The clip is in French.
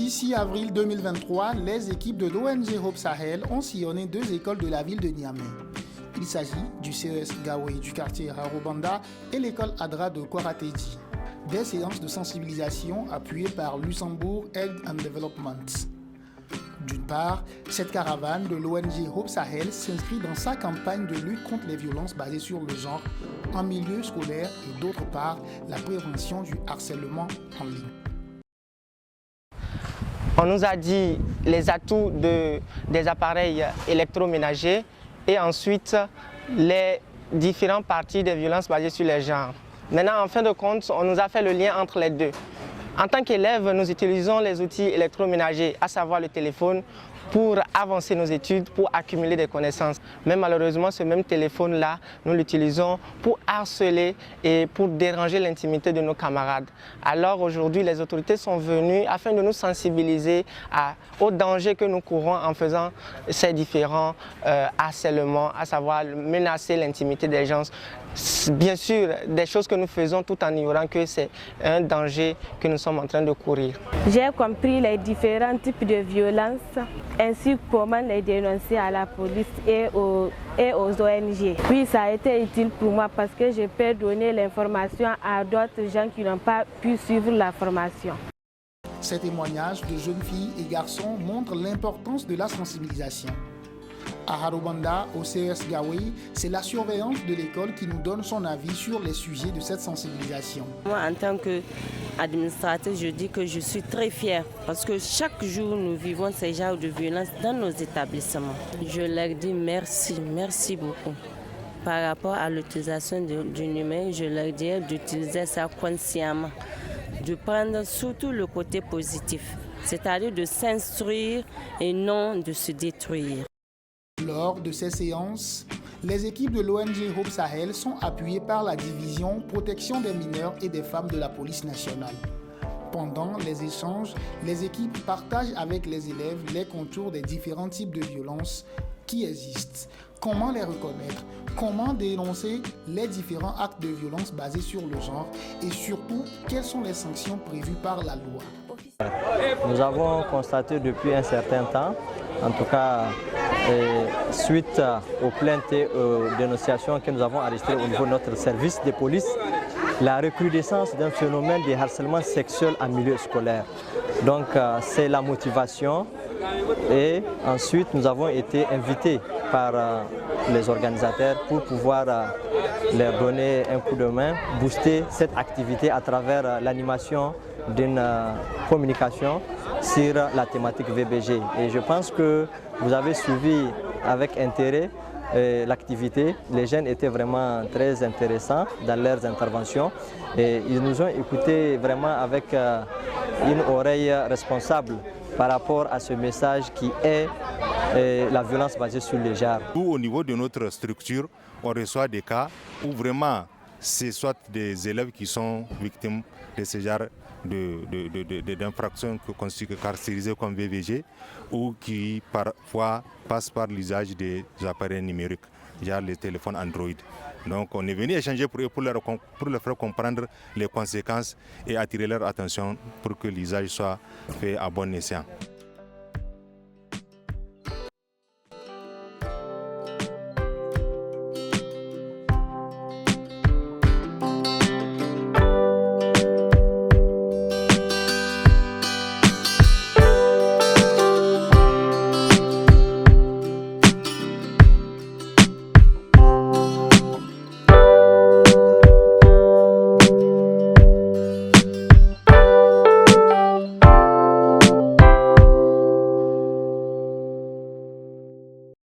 Jeudi 6 avril 2023, les équipes de l'ONG Hope Sahel ont sillonné 2 écoles de la ville de Niamey. Il s'agit du CES Gawé du quartier Harobanda et l'école Adra de Kwaratedji. Des séances de sensibilisation appuyées par Luxembourg Aid and Development. D'une part, cette caravane de l'ONG Hope Sahel s'inscrit dans sa campagne de lutte contre les violences basées sur le genre en milieu scolaire et d'autre part, la prévention du harcèlement en ligne. On nous a dit les atouts des appareils électroménagers et ensuite les différentes parties des violences basées sur les genres. Maintenant, en fin de compte, on nous a fait le lien entre les deux. En tant qu'élèves, nous utilisons les outils électroménagers, à savoir le téléphone, pour avancer nos études, pour accumuler des connaissances. Mais malheureusement, ce même téléphone-là, nous l'utilisons pour harceler et pour déranger l'intimité de nos camarades. Alors aujourd'hui, les autorités sont venues afin de nous sensibiliser aux dangers que nous courons en faisant ces différents harcèlements, à savoir menacer l'intimité des gens. Bien sûr, des choses que nous faisons tout en ignorant que c'est un danger que nous sommes en train de courir. J'ai compris les différents types de violences ainsi que comment les dénoncer à la police et aux ONG. Oui, ça a été utile pour moi parce que je peux donner l'information à d'autres gens qui n'ont pas pu suivre la formation. Ces témoignages de jeunes filles et garçons montrent l'importance de la sensibilisation. À Harobanda, au CES Gawé, c'est la surveillance de l'école qui nous donne son avis sur les sujets de cette sensibilisation. Moi, en tant qu'administratrice, je dis que je suis très fière parce que chaque jour, nous vivons ces genres de violences dans nos établissements. Je leur dis merci, merci beaucoup. Par rapport à l'utilisation du numérique, je leur dis d'utiliser ça consciemment, de prendre surtout le côté positif, c'est-à-dire de s'instruire et non de se détruire. Lors de ces séances, les équipes de l'ONG Hope Sahel sont appuyées par la division protection des mineurs et des femmes de la police nationale. Pendant les échanges, les équipes partagent avec les élèves les contours des différents types de violences qui existent, comment les reconnaître, comment dénoncer les différents actes de violence basés sur le genre et surtout, quelles sont les sanctions prévues par la loi. Nous avons constaté depuis un certain temps, en tout cas suite aux plaintes et aux dénonciations que nous avons enregistrées au niveau de notre service de police, la recrudescence d'un phénomène de harcèlement sexuel en milieu scolaire. Donc c'est la motivation et ensuite nous avons été invités par les organisateurs pour pouvoir leur donner un coup de main, booster cette activité à travers l'animation d'une communication sur la thématique VBG. Et je pense que vous avez suivi avec intérêt l'activité. Les jeunes étaient vraiment très intéressants dans leurs interventions et ils nous ont écoutés vraiment avec une oreille responsable par rapport à ce message qui est la violence basée sur les genres. Nous, au niveau de notre structure, on reçoit des cas où vraiment c'est soit des élèves qui sont victimes de ce genre d'infractions caractérisées comme VBG ou qui parfois passent par l'usage des appareils numériques, genre les téléphones Android. Donc on est venu échanger pour leur faire comprendre les conséquences et attirer leur attention pour que l'usage soit fait à bon escient.